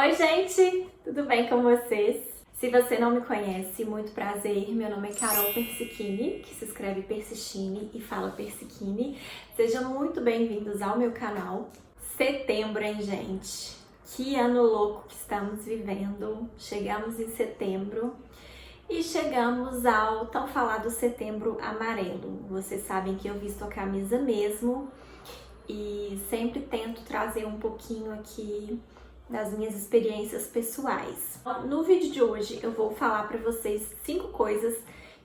Oi, gente! Tudo bem com vocês? Se você não me conhece, muito prazer. Meu nome é Carol Persichini, que se escreve Persichini e fala Persichini. Sejam muito bem-vindos ao meu canal. Setembro, hein, gente? Que ano louco que estamos vivendo. Chegamos em setembro e chegamos ao tão falado Setembro Amarelo. Vocês sabem que eu visto a camisa mesmo e sempre tento trazer um pouquinho aqui das minhas experiências pessoais. No vídeo de hoje eu vou falar para vocês 5 coisas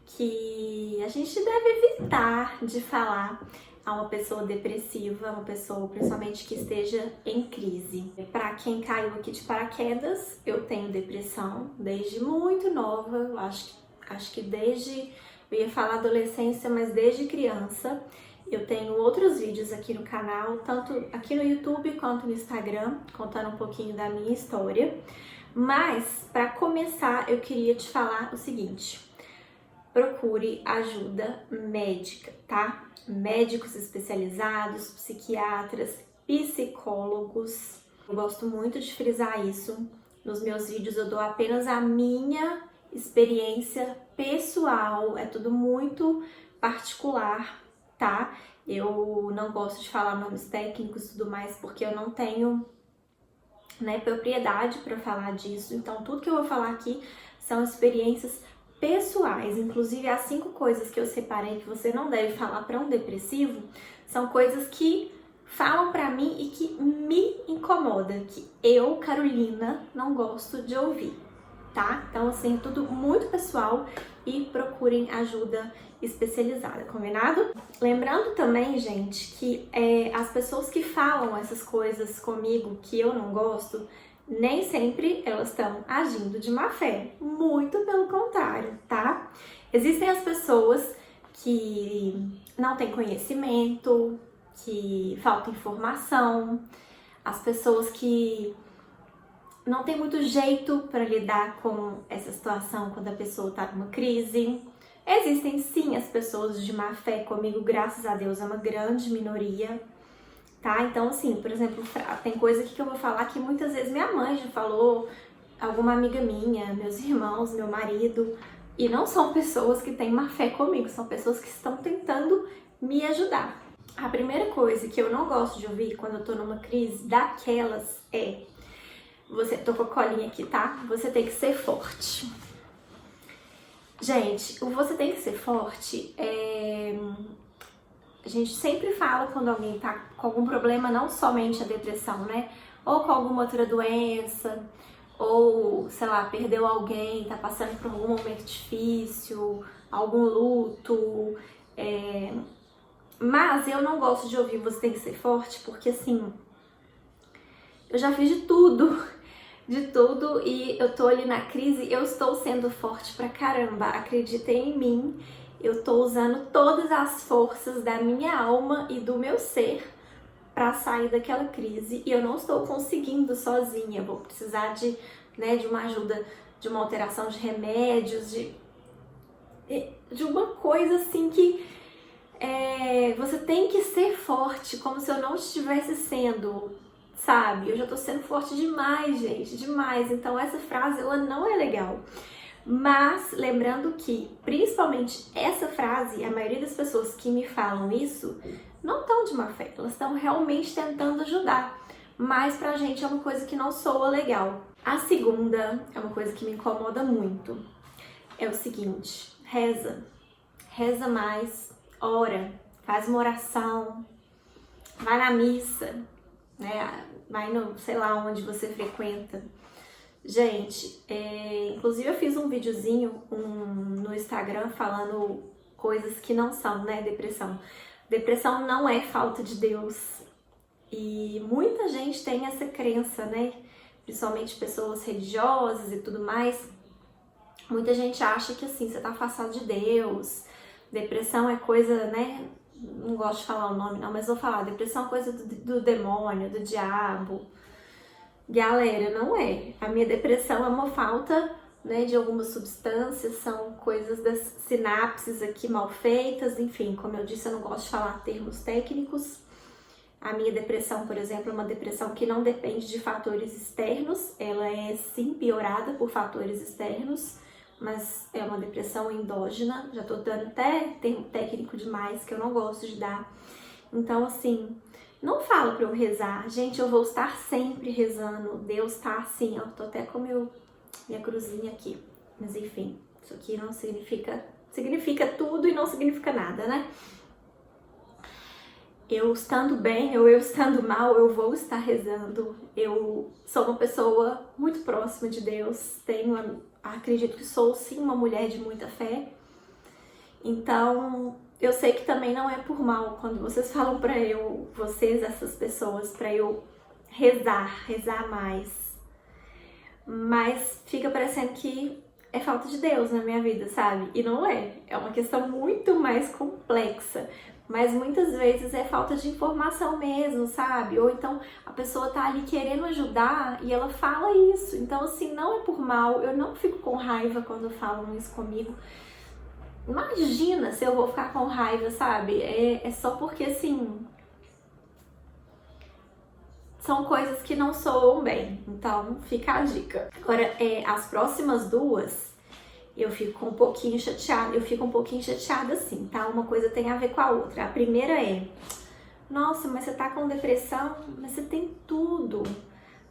que a gente deve evitar de falar a uma pessoa depressiva, uma pessoa principalmente que esteja em crise. Para quem caiu aqui de paraquedas, eu tenho depressão desde muito nova, eu acho que desde, eu ia falar adolescência, mas desde criança. Eu tenho outros vídeos aqui no canal, tanto aqui no YouTube quanto no Instagram, contando um pouquinho da minha história. Mas, para começar, eu queria te falar o seguinte: procure ajuda médica, tá? Médicos especializados, psiquiatras, psicólogos. Eu gosto muito de frisar isso. Nos meus vídeos eu dou apenas a minha experiência pessoal, é tudo muito particular, tá? Eu não gosto de falar nomes técnicos e tudo mais porque eu não tenho, propriedade para falar disso. Então, tudo que eu vou falar aqui são experiências pessoais. Inclusive, as 5 coisas que eu separei que você não deve falar para um depressivo são coisas que falam para mim e que me incomodam, que eu, Carolina, não gosto de ouvir, tá? Então, assim, tudo muito pessoal e procurem ajuda especializada, combinado? Lembrando também, gente, que as pessoas que falam essas coisas comigo que eu não gosto, nem sempre elas estão agindo de má fé, muito pelo contrário, tá? Existem as pessoas que não têm conhecimento, que falta informação, as pessoas que não tem muito jeito para lidar com essa situação quando a pessoa está numa crise. Existem sim as pessoas de má fé comigo, graças a Deus, é uma grande minoria, tá? Então, assim, por exemplo, tem coisa aqui que eu vou falar que muitas vezes minha mãe já falou, alguma amiga minha, meus irmãos, meu marido, e não são pessoas que têm má fé comigo, são pessoas que estão tentando me ajudar. A primeira coisa que eu não gosto de ouvir quando eu tô numa crise daquelas é: tô com a colinha aqui, tá? Você tem que ser forte. Gente, o você tem que ser forte a gente sempre fala quando alguém tá com algum problema, não somente a depressão, né? Ou com alguma outra doença, ou, sei lá, perdeu alguém, tá passando por algum momento difícil, algum luto. Mas eu não gosto de ouvir você tem que ser forte, porque assim, eu já fiz de tudo e eu tô ali na crise, eu estou sendo forte pra caramba, acreditem em mim, eu tô usando todas as forças da minha alma e do meu ser pra sair daquela crise e eu não estou conseguindo sozinha, vou precisar de uma ajuda, de uma alteração de remédios, de uma coisa assim que você tem que ser forte, como se eu não estivesse sendo, sabe? Eu já tô sendo forte demais, gente, demais. Então essa frase, ela não é legal. Mas lembrando que, principalmente essa frase, a maioria das pessoas que me falam isso não estão de má fé, elas estão realmente tentando ajudar. Mas pra gente é uma coisa que não soa legal. A segunda é uma coisa que me incomoda muito. É o seguinte: reza mais, ora, faz uma oração, vai na missa, né? Vai no, sei lá, onde você frequenta. Gente, inclusive eu fiz um videozinho no Instagram falando coisas que não são, né, depressão. Depressão não é falta de Deus. E muita gente tem essa crença, né? Principalmente pessoas religiosas e tudo mais. Muita gente acha que assim, você tá afastado de Deus. Depressão é coisa, né? Não gosto de falar o nome não, mas vou falar. Depressão é coisa do demônio, do diabo. Galera, não é. A minha depressão é uma falta, né, de algumas substâncias, são coisas das sinapses aqui mal feitas, enfim, como eu disse, eu não gosto de falar termos técnicos. A minha depressão, por exemplo, é uma depressão que não depende de fatores externos, ela é sim piorada por fatores externos, mas é uma depressão endógena. Já tô dando até termo técnico demais, que eu não gosto de dar. Então, assim, não fala pra eu rezar. Gente, eu vou estar sempre rezando. Deus tá assim, ó. Tô até com minha cruzinha aqui. Mas enfim, isso aqui não significa... Significa tudo e não significa nada, né? Eu estando bem ou eu estando mal, eu vou estar rezando. Eu sou uma pessoa muito próxima de Deus. Acredito que sou sim uma mulher de muita fé. Então, eu sei que também não é por mal quando vocês falam pra eu, vocês, essas pessoas, pra eu rezar mais. Mas fica parecendo que é falta de Deus na minha vida, sabe? E não é. É uma questão muito mais complexa. Mas muitas vezes é falta de informação mesmo, sabe? Ou então a pessoa tá ali querendo ajudar e ela fala isso. Então, assim, não é por mal. Eu não fico com raiva quando falam isso comigo. Imagina se eu vou ficar com raiva, sabe? É só porque, assim, são coisas que não soam bem. Então, fica a dica. Agora, as próximas duas, eu fico um pouquinho chateada sim, tá? Uma coisa tem a ver com a outra. A primeira é, nossa, mas você tá com depressão, mas você tem tudo.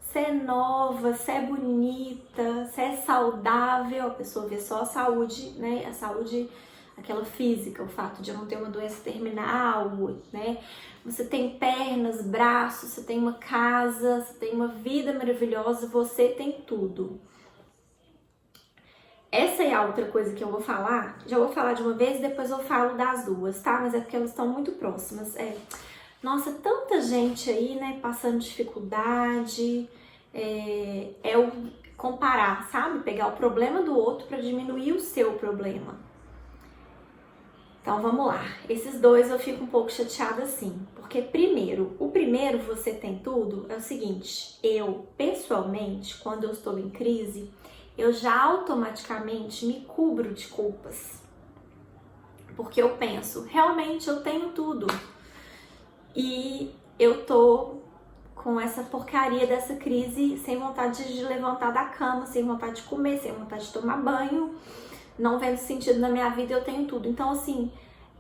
Você é nova, você é bonita, você é saudável. A pessoa vê só a saúde, né? A saúde, aquela física, o fato de eu não ter uma doença terminal, né? Você tem pernas, braços, você tem uma casa, você tem uma vida maravilhosa, você tem tudo. Essa é a outra coisa que eu vou falar. Já vou falar de uma vez e depois eu falo das duas, tá? Mas é porque elas estão muito próximas. Nossa, tanta gente aí, né, passando dificuldade. É o comparar, sabe? Pegar o problema do outro para diminuir o seu problema. Então vamos lá. Esses dois eu fico um pouco chateada sim. Porque o primeiro você tem tudo, é o seguinte. Eu, pessoalmente, quando eu estou em crise, eu já automaticamente me cubro de culpas. Porque eu penso, realmente eu tenho tudo. E eu tô com essa porcaria dessa crise, sem vontade de levantar da cama, sem vontade de comer, sem vontade de tomar banho, não vendo sentido na minha vida, eu tenho tudo. Então, assim,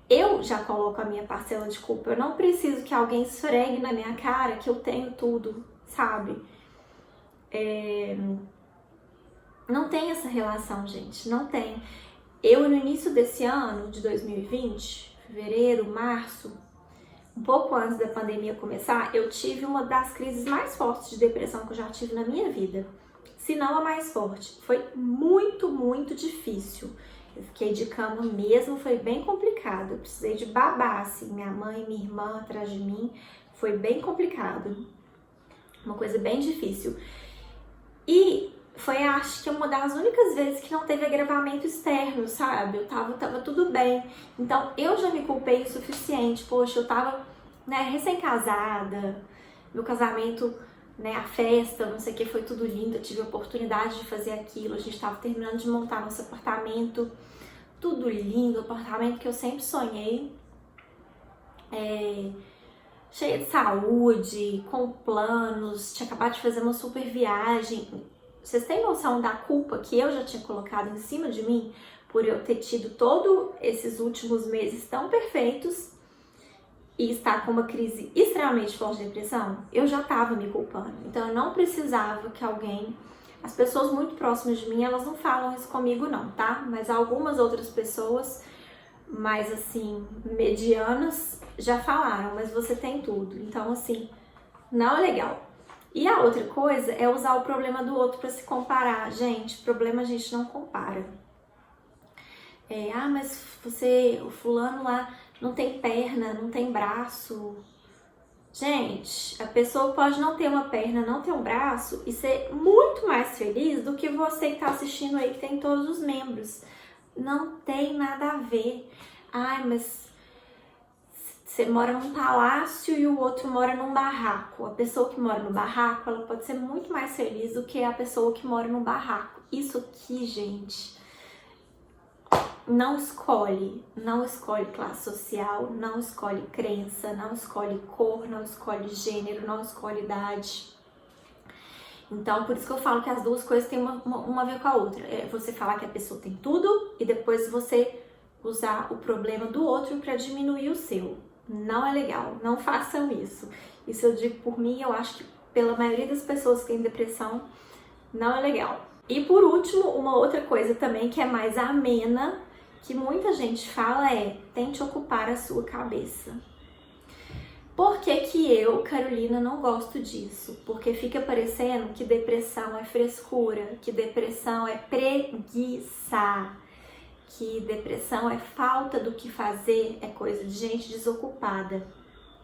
eu já coloco a minha parcela de culpa. Eu não preciso que alguém esfregue na minha cara que eu tenho tudo, sabe? Não tem essa relação, gente, não tem. Eu, no início desse ano, de 2020, fevereiro, março, um pouco antes da pandemia começar, eu tive uma das crises mais fortes de depressão que eu já tive na minha vida. Se não a mais forte. Foi muito, muito difícil. Eu fiquei de cama mesmo, foi bem complicado. Eu precisei de babá, assim, minha mãe e minha irmã atrás de mim. Foi bem complicado. Uma coisa bem difícil. E foi, acho que, uma das únicas vezes que não teve agravamento externo, sabe? Eu tava tudo bem. Então, eu já me culpei o suficiente. Poxa, eu tava, né, recém-casada. Meu casamento, né, a festa, não sei o que, foi tudo lindo. Eu tive a oportunidade de fazer aquilo. A gente tava terminando de montar nosso apartamento. Tudo lindo, apartamento que eu sempre sonhei. Cheia de saúde, com planos. Tinha acabado de fazer uma super viagem. Vocês têm noção da culpa que eu já tinha colocado em cima de mim por eu ter tido todos esses últimos meses tão perfeitos e estar com uma crise extremamente forte de depressão? Eu já estava me culpando. Então eu não precisava que alguém... As pessoas muito próximas de mim, elas não falam isso comigo não, tá? Mas algumas outras pessoas mais assim, medianas, já falaram, mas você tem tudo. Então assim, não é legal. E a outra coisa é usar o problema do outro para se comparar. Gente, problema a gente não compara. Mas o fulano lá não tem perna, não tem braço. Gente, a pessoa pode não ter uma perna, não ter um braço e ser muito mais feliz do que você que tá assistindo aí, que tem todos os membros. Não tem nada a ver. Mas você mora num palácio e o outro mora num barraco. A pessoa que mora no barraco, ela pode ser muito mais feliz do que a pessoa que mora num barraco. Isso aqui, gente, não escolhe classe social, não escolhe crença, não escolhe cor, não escolhe gênero, não escolhe idade. Então, por isso que eu falo que as duas coisas têm uma a ver com a outra. É você falar que a pessoa tem tudo e depois você usar o problema do outro para diminuir o seu. Não é legal, não façam isso. Isso eu digo por mim, eu acho que pela maioria das pessoas que têm depressão, não é legal. E por último, uma outra coisa também que é mais amena, que muita gente fala é: tente ocupar a sua cabeça. Por que que eu, Carolina, não gosto disso? Porque fica parecendo que depressão é frescura, que depressão é preguiça, que depressão é falta do que fazer, é coisa de gente desocupada.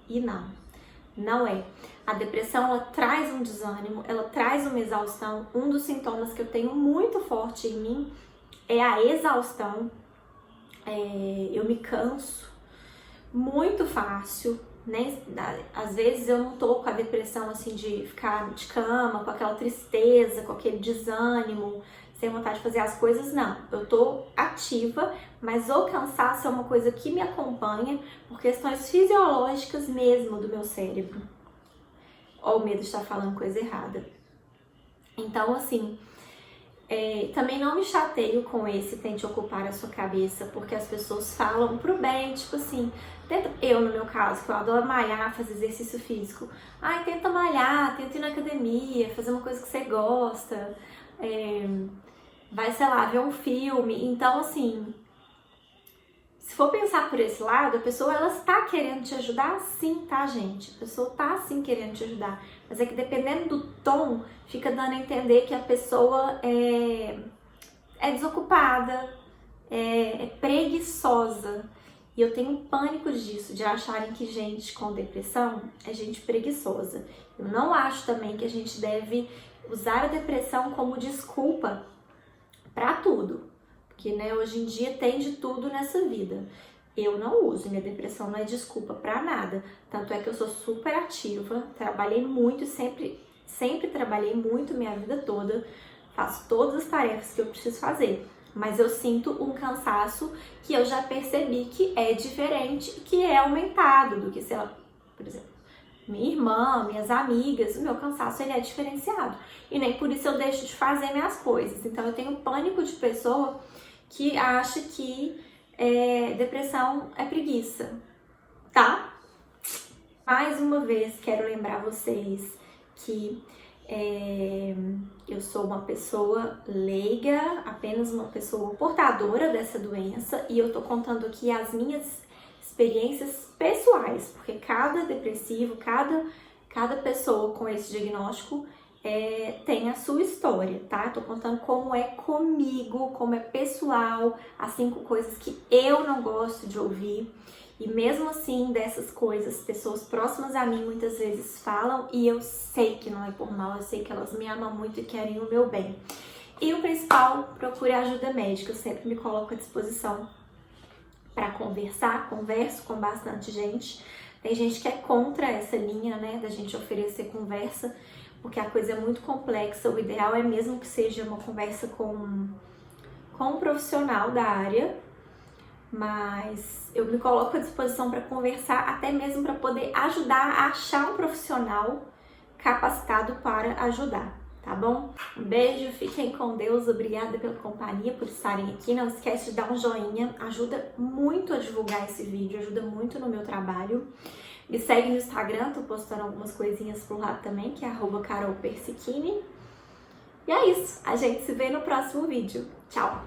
E não é. A depressão, ela traz um desânimo, ela traz uma exaustão. Um dos sintomas que eu tenho muito forte em mim é a exaustão. Eu me canso muito fácil, né? Às vezes eu não tô com a depressão assim de ficar de cama, com aquela tristeza, com aquele desânimo, sem vontade de fazer as coisas, não. Eu tô ativa, mas o cansaço é uma coisa que me acompanha por questões fisiológicas mesmo do meu cérebro. Ó, o medo de estar falando coisa errada. Então, assim, também não me chateio com esse tente ocupar a sua cabeça, porque as pessoas falam pro bem, tipo assim, eu no meu caso, que eu adoro malhar, fazer exercício físico, tenta malhar, tenta ir na academia, fazer uma coisa que você gosta, vai, sei lá, ver um filme. Então, assim, se for pensar por esse lado, a pessoa, ela está querendo te ajudar sim, tá, gente? A pessoa tá sim querendo te ajudar, mas é que dependendo do tom, fica dando a entender que a pessoa é desocupada, é preguiçosa. E eu tenho pânico disso, de acharem que gente com depressão é gente preguiçosa. Eu não acho também que a gente deve usar a depressão como desculpa para tudo. Porque, né, hoje em dia tem de tudo nessa vida. Eu não uso, minha depressão não é desculpa pra nada. Tanto é que eu sou super ativa, trabalhei muito, sempre trabalhei muito minha vida toda, faço todas as tarefas que eu preciso fazer. Mas eu sinto um cansaço que eu já percebi que é diferente, que é aumentado do que, sei lá, por exemplo, minha irmã, minhas amigas, o meu cansaço ele é diferenciado. E nem por isso eu deixo de fazer minhas coisas. Então eu tenho pânico de pessoa que acha que depressão é preguiça, tá? Mais uma vez, quero lembrar vocês que eu sou uma pessoa leiga, apenas uma pessoa portadora dessa doença, e eu tô contando aqui as minhas experiências pessoais, porque cada depressivo, cada pessoa com esse diagnóstico tem a sua história, tá? Eu tô contando como é comigo, como é pessoal, as 5 coisas que eu não gosto de ouvir. E mesmo assim, dessas coisas, pessoas próximas a mim muitas vezes falam, e eu sei que não é por mal, eu sei que elas me amam muito e querem o meu bem. E o principal, procure ajuda médica, eu sempre me coloco à disposição para conversar, converso com bastante gente. Tem gente que é contra essa linha, né, da gente oferecer conversa, porque a coisa é muito complexa. O ideal é mesmo que seja uma conversa com um profissional da área, mas eu me coloco à disposição para conversar, até mesmo para poder ajudar a achar um profissional capacitado para ajudar, tá bom? Um beijo, fiquem com Deus, obrigada pela companhia, por estarem aqui. Não esquece de dar um joinha, ajuda muito a divulgar esse vídeo, ajuda muito no meu trabalho. Me segue no Instagram, tô postando algumas coisinhas por lá também, que é @carolpersichini. E é isso, a gente se vê no próximo vídeo. Tchau!